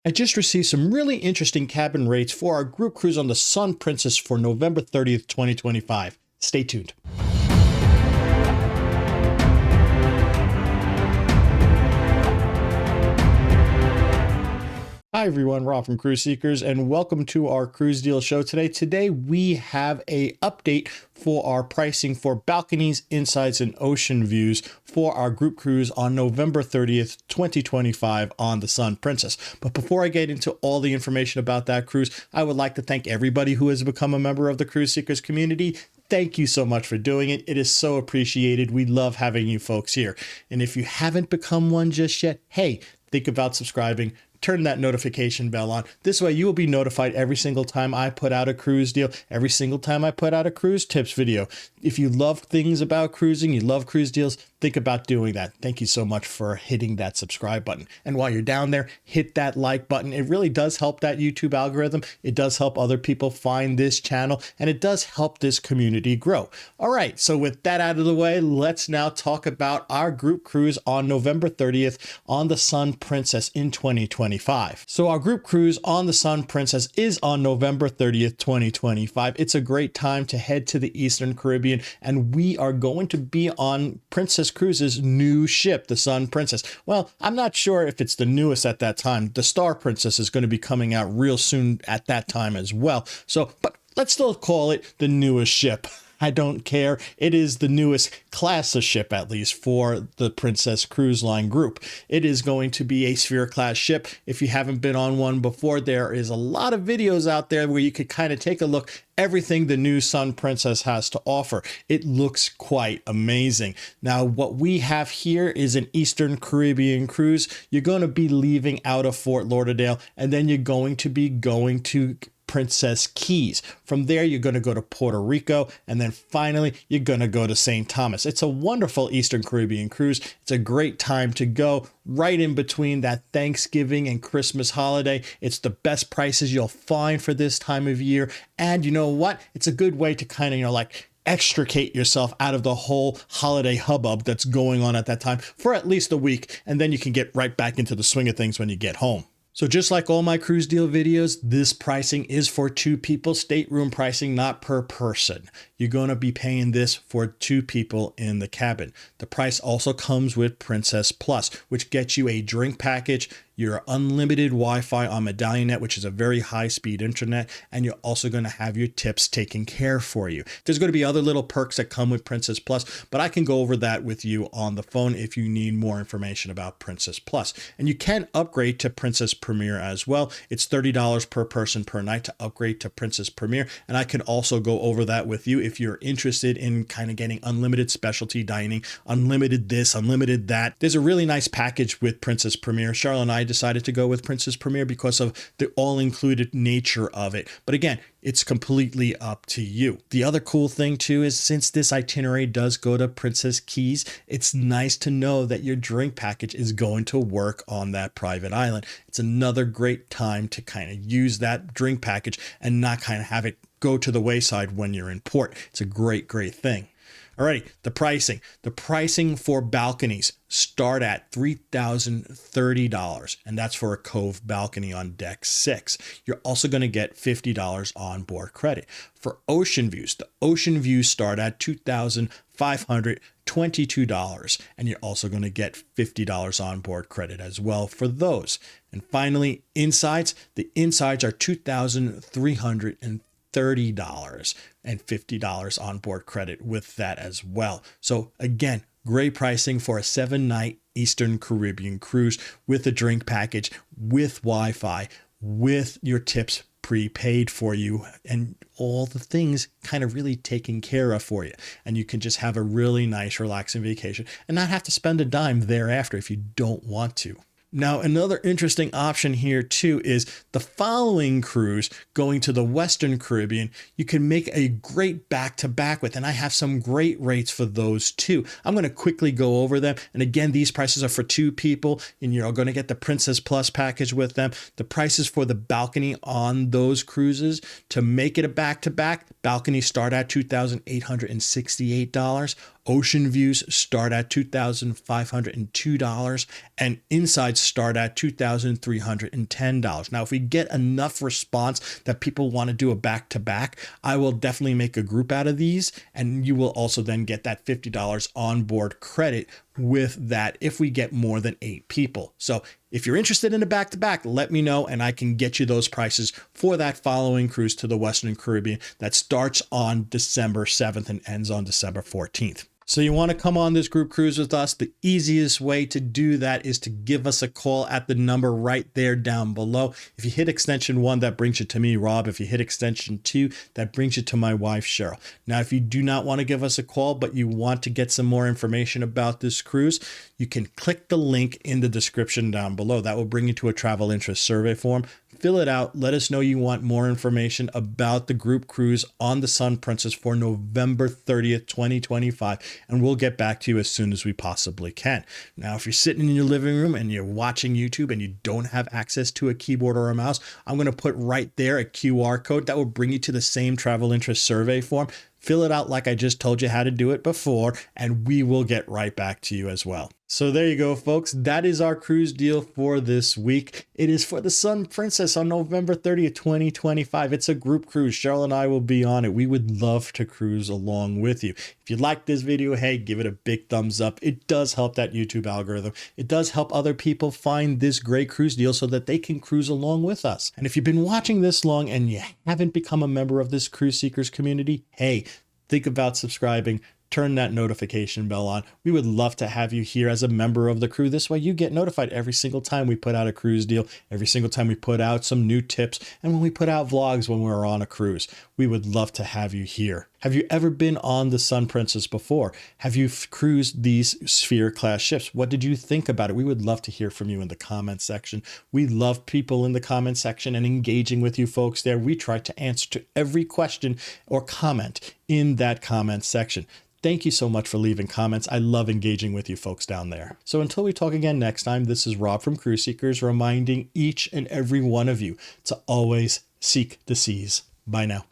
I just received some really interesting cabin rates for our group cruise on the Sun Princess for November 30th, 2025. Stay tuned. Hi everyone, Rob from Cruise Seekers, and welcome to our cruise deal show today. Today we have a update for our pricing for balconies, insides, and ocean views for our group cruise on November 30th, 2025 on the Sun Princess. But before I get into all the information about that cruise, I would like to thank everybody who has become a member of the Cruise Seekers community. Thank you so much for doing it. It is so appreciated. We love having you folks here. And if you haven't become one just yet, hey, think about subscribing. Turn that notification bell on. This way you will be notified every single time I put out a cruise deal, every single time I put out a cruise tips video. If you love things about cruising, you love cruise deals, think about doing that. Thank you so much for hitting that subscribe button. And while you're down there, hit that like button. It really does help that YouTube algorithm. It does help other people find this channel, and it does help this community grow. All right, so with that out of the way, let's now talk about our group cruise on November 30th on the Sun Princess in 2025. So our group cruise on the Sun Princess is on November 30th, 2025. It's a great time to head to the Eastern Caribbean, and we are going to be on Princess Cruises' new ship, the Sun Princess. Well, I'm not sure if it's the newest at that time. The Star Princess is going to be coming out real soon at that time as well. So, but let's still call it the newest ship. I don't care. It is the newest class of ship, at least for the Princess Cruise Line group. It is going to be a Sphere class ship. If you haven't been on one before, there is a lot of videos out there where you could kind of take a look everything the new Sun Princess has to offer. It looks quite amazing. Now, what we have here is an Eastern Caribbean cruise. You're going to be leaving out of Fort Lauderdale, and then you're going to be going to Princess Cays. From there, you're going to go to Puerto Rico, and then finally, you're going to go to St. Thomas. It's a wonderful Eastern Caribbean cruise. It's a great time to go right in between that Thanksgiving and Christmas holiday. It's the best prices you'll find for this time of year. And you know what? It's a good way to kind of, like extricate yourself out of the whole holiday hubbub that's going on at that time for at least a week. And then you can get right back into the swing of things when you get home. So just like all my cruise deal videos, this pricing is for two people, stateroom pricing, not per person. You're going to be paying this for two people in the cabin. The price also comes with Princess Plus, which gets you a drink package, your unlimited Wi-Fi on MedallionNet, which is a very high-speed internet, and you're also going to have your tips taken care for you. There's going to be other little perks that come with Princess Plus, but I can go over that with you on the phone if you need more information about Princess Plus. And you can upgrade to Princess Premier as well. It's $30 per person per night to upgrade to Princess Premier, and I can also go over that with you if you're interested in kind of getting unlimited specialty dining, unlimited this, unlimited that. There's a really nice package with Princess Premier. Charlotte and I decided to go with Princess Premier because of the all-included nature of it. But again, it's completely up to you. The other cool thing too is since this itinerary does go to Princess Cays, it's nice to know that your drink package is going to work on that private island. It's another great time to kind of use that drink package and not kind of have it go to the wayside when you're in port. It's a great, great thing. Alrighty, the pricing. The pricing for balconies start at $3,030, and that's for a Cove balcony on deck 6. You're also going to get $50 on board credit. For ocean views, the ocean views start at $2,522, and you're also going to get $50 on board credit as well for those. And finally, insides. The insides are $2,330 and $50 on board credit with that as well. So again, great pricing for a 7-night Eastern Caribbean cruise with a drink package, with Wi-Fi, with your tips prepaid for you, and all the things kind of really taken care of for you. And you can just have a really nice, relaxing vacation and not have to spend a dime thereafter if you don't want to. Now, another interesting option here too is the following cruise going to the Western Caribbean, you can make a great back-to-back with, and I have some great rates for those too. I'm going to quickly go over them. And again, these prices are for two people, and you're going to get the Princess Plus package with them. The prices for the balcony on those cruises to make it a back-to-back, balconies start at $2,868. Ocean views start at $2,502 and insides start at $2,310. Now, if we get enough response that people want to do a back-to-back, I will definitely make a group out of these, and you will also then get that $50 onboard credit with that if we get more than 8 people. So if you're interested in a back-to-back, let me know and I can get you those prices for that following cruise to the Western Caribbean that starts on December 7th and ends on December 14th. So you want to come on this group cruise with us? The easiest way to do that is to give us a call at the number right there down below. If you hit extension 1, that brings you to me, Rob. If you hit extension 2, that brings you to my wife, Cheryl. Now, if you do not want to give us a call, but you want to get some more information about this cruise, you can click the link in the description down below. That will bring you to a travel interest survey form. Fill it out. Let us know you want more information about the group cruise on the Sun Princess for November 30th, 2025, and we'll get back to you as soon as we possibly can. Now, if you're sitting in your living room and you're watching YouTube and you don't have access to a keyboard or a mouse, I'm going to put right there a QR code that will bring you to the same travel interest survey form. Fill it out like I just told you how to do it before, and we will get right back to you as well. So there you go, folks. That is our cruise deal for this week. It is for the Sun Princess on November 30th, 2025. It's a group cruise. Cheryl and I will be on it. We would love to cruise along with you. If you like this video, hey, give it a big thumbs up. It does help that YouTube algorithm. It does help other people find this great cruise deal so that they can cruise along with us. And if you've been watching this long and you haven't become a member of this Cruise Seekers community, hey, think about subscribing. Turn that notification bell on. We would love to have you here as a member of the crew. This way you get notified every single time we put out a cruise deal, every single time we put out some new tips, and when we put out vlogs when we're on a cruise. We would love to have you here. Have you ever been on the Sun Princess before? Have you cruised these Sphere class ships? What did you think about it? We would love to hear from you in the comment section. We love people in the comment section and engaging with you folks there. We try to answer to every question or comment in that comment section. Thank you so much for leaving comments. I love engaging with you folks down there. So until we talk again next time, this is Rob from Cruise Seekers reminding each and every one of you to always seek the seas. Bye now.